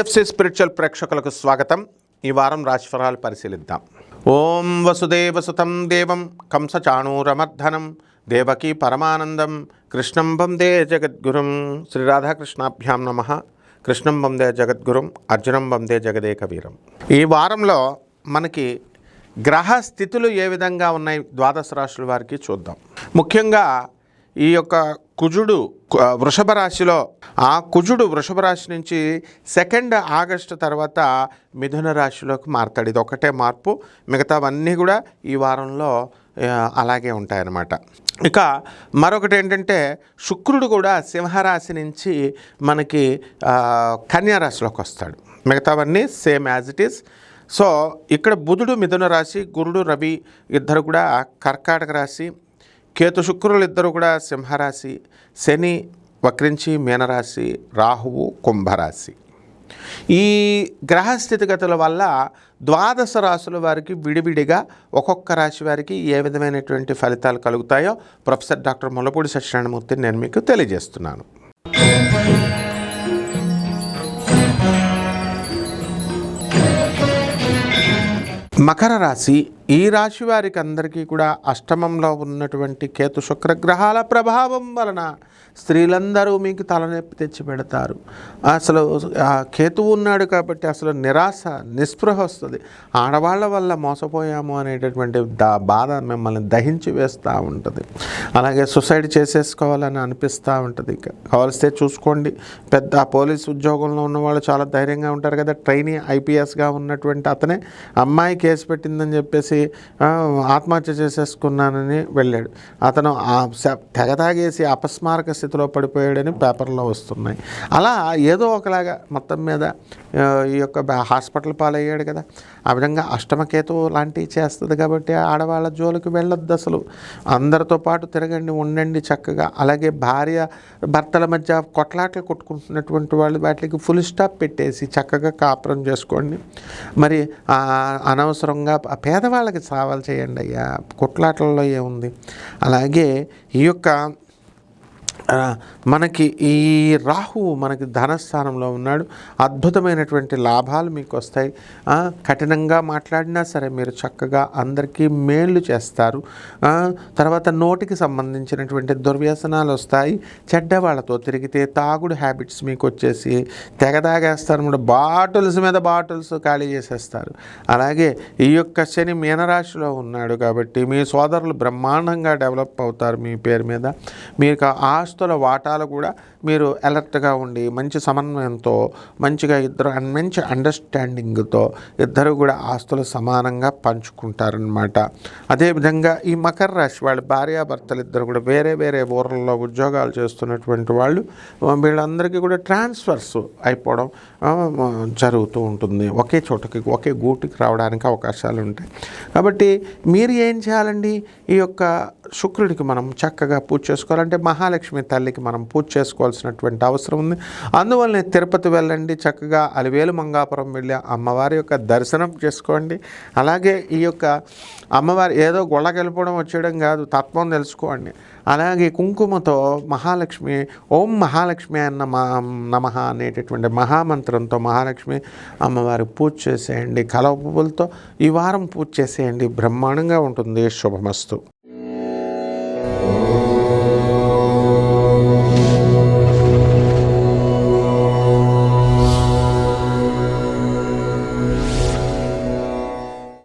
TFC spiritual ప్రేక్షకులకు స్వాగతం. ఈ వారం రాశిఫలాలు పరిశీలిద్దాం. ఓం వసుదేవసుతం దేవం కంసచాణూరమర్ధనం దేవకీ పరమానందం కృష్ణం వందే జగద్గురుం. శ్రీ రాధాకృష్ణాభ్యాం నమః. కృష్ణం వందే జగద్గురుం, అర్జునం వందే జగదేకవీరం. ఈ వారంలో మనకి గ్రహ స్థితులు ఏ విధంగా ఉన్నాయి ద్వాదశ రాశుల వారికి చూద్దాం. ముఖ్యంగా ఈ యొక్క కుజుడు వృషభ రాశిలో, ఆ కుజుడు వృషభ రాశి నుంచి 2 ఆగస్టు తర్వాత మిథున రాశిలోకి మారుతాడు. ఇది ఒకటే మార్పు, మిగతావన్నీ కూడా ఈ వారంలో అలాగే ఉంటాయన్నమాట. ఇక మరొకటి ఏంటంటే శుక్రుడు కూడా సింహరాశి నుంచి మనకి కన్యారాశిలోకి వస్తాడు. మిగతావన్నీ same as it is. So ఇక్కడ బుధుడు మిథున రాశి, గురుడు రవి ఇద్దరు కూడా కర్కాటక రాశి, కేతు శుక్రులు ఇద్దరు కూడా సింహరాశి, శని వక్రించి మీనరాశి, రాహువు కుంభరాశి. ఈ గ్రహ స్థితిగతుల వల్ల ద్వాదశ రాశుల వారికి విడివిడిగా ఒక్కొక్క రాశి వారికి ఏ విధమైనటువంటి ఫలితాలు కలుగుతాయో ప్రొఫెసర్ డాక్టర్ ముల్లపూడి సత్యనారాయణమూర్తి నేను మీకు తెలియజేస్తున్నాను. మకర రాశి, ఈ రాశి వారికి అందరికీ కూడా అష్టమంలో ఉన్నటువంటి కేతు శుక్రగ్రహాల ప్రభావం వలన స్త్రీలందరూ మీకు తలనొప్పి తెచ్చి పెడతారు. అసలు కేతువు ఉన్నాడు కాబట్టి అసలు నిరాశ నిస్పృహ వస్తుంది. ఆడవాళ్ళ వల్ల మోసపోయాము అనేటటువంటి బాధ మిమ్మల్ని దహించి వేస్తూ ఉంటుంది. అలాగే సూసైడ్ చేసేసుకోవాలని అనిపిస్తూ ఉంటుంది. కావలిస్తే చూసుకోండి, పెద్ద పోలీస్ ఉద్యోగంలో ఉన్నవాళ్ళు చాలా ధైర్యంగా ఉంటారు కదా. ట్రైనీ ఐపీఎస్గా ఉన్నటువంటి అతనే అమ్మాయి కేసు పెట్టిందని చెప్పేసి ఆత్మహత్య చేసేసుకున్నానని వెళ్ళాడు. అతను తెగ తాగేసి అపస్మారక స్థితిలో పడిపోయాడని పేపర్లో వస్తున్నాయి. అలా ఏదో ఒకలాగా మొత్తం మీద ఈ యొక్క హాస్పిటల్ పాలయ్యాడు కదా. ఆ విధంగా అష్టమకేతు లాంటివి చేస్తుంది కాబట్టి ఆడవాళ్ళ జోలికి వెళ్ళొద్దు. అసలు అందరితో పాటు తిరగండి, ఉండండి చక్కగా. అలాగే భార్య భర్తల మధ్య కొట్లాటలు కొట్టుకుంటున్నటువంటి వాళ్ళు వాటికి ఫుల్ స్టాప్ పెట్టేసి చక్కగా కాపురం చేసుకోండి. మరి అనవసరంగా పేదవాళ్ళకి సేవలు చేయండి అయ్యా, కొట్లాటల్లో ఏముంది. అలాగే ఈ యొక్క మనకి ఈ రాహువు మనకి ధనస్థానంలో ఉన్నాడు. అద్భుతమైనటువంటి లాభాలు మీకు వస్తాయి. కఠినంగా మాట్లాడినా సరే మీరు చక్కగా అందరికీ మేళ్ళు చేస్తారు. తర్వాత నోటికి సంబంధించినటువంటి దుర్వ్యసనాలు వస్తాయి. చెడ్డవాళ్ళతో తిరిగితే తాగుడు హ్యాబిట్స్ మీకు వచ్చేసి తెగ తాగేస్తారు. బాటిల్స్ మీద బాటిల్స్ ఖాళీ చేసేస్తారు. అలాగే ఈ యొక్క శని మీనరాశిలో ఉన్నాడు కాబట్టి మీ సోదరులు బ్రహ్మాండంగా డెవలప్ అవుతారు. మీ పేరు మీద మీకు ఆస్తుల వాటాలు కూడా మీరు అలర్ట్గా ఉండి మంచి సమన్వయంతో మంచిగా ఇద్దరు మంచి అండర్స్టాండింగ్తో ఇద్దరు కూడా ఆస్తులు సమానంగా పంచుకుంటారనమాట. అదేవిధంగా ఈ మకర రాశి వాళ్ళు భార్యాభర్తలు ఇద్దరు కూడా వేరే వేరే ఊర్లలో ఉద్యోగాలు చేస్తున్నటువంటి వాళ్ళు, వీళ్ళందరికీ కూడా ట్రాన్స్ఫర్స్ అయిపోవడం జరుగుతూ ఉంటుంది. ఒకే చోటకి ఒకే గూటికి రావడానికి అవకాశాలు ఉంటాయి. కాబట్టి మీరు ఏం చేయాలండి, ఈ యొక్క శుక్రుడికి మనం చక్కగా పూజ చేసుకోవాలంటే మహాలక్ష్మి తల్లికి మనం పూజ చేసుకోవాల్సినటువంటి అవసరం ఉంది. అందువల్లనే తిరుపతి వెళ్ళండి, చక్కగా అలివేలు మంగాపురం వెళ్ళి అమ్మవారి యొక్క దర్శనం చేసుకోండి. అలాగే ఈ యొక్క అమ్మవారి ఏదో గొళ్ళకెళ్ళిపోవడం వచ్చేయడం కాదు, తత్వం తెలుసుకోండి. అలాగే కుంకుమతో మహాలక్ష్మి ఓం మహాలక్ష్మి అన్న నమః అనేటటువంటి మహామంత్రంతో మహాలక్ష్మి అమ్మవారి పూజ చేసేయండి. కలవ పువ్వులతో ఈ వారం పూజ చేసేయండి. బ్రహ్మాండంగా ఉంటుంది. శుభమస్తు.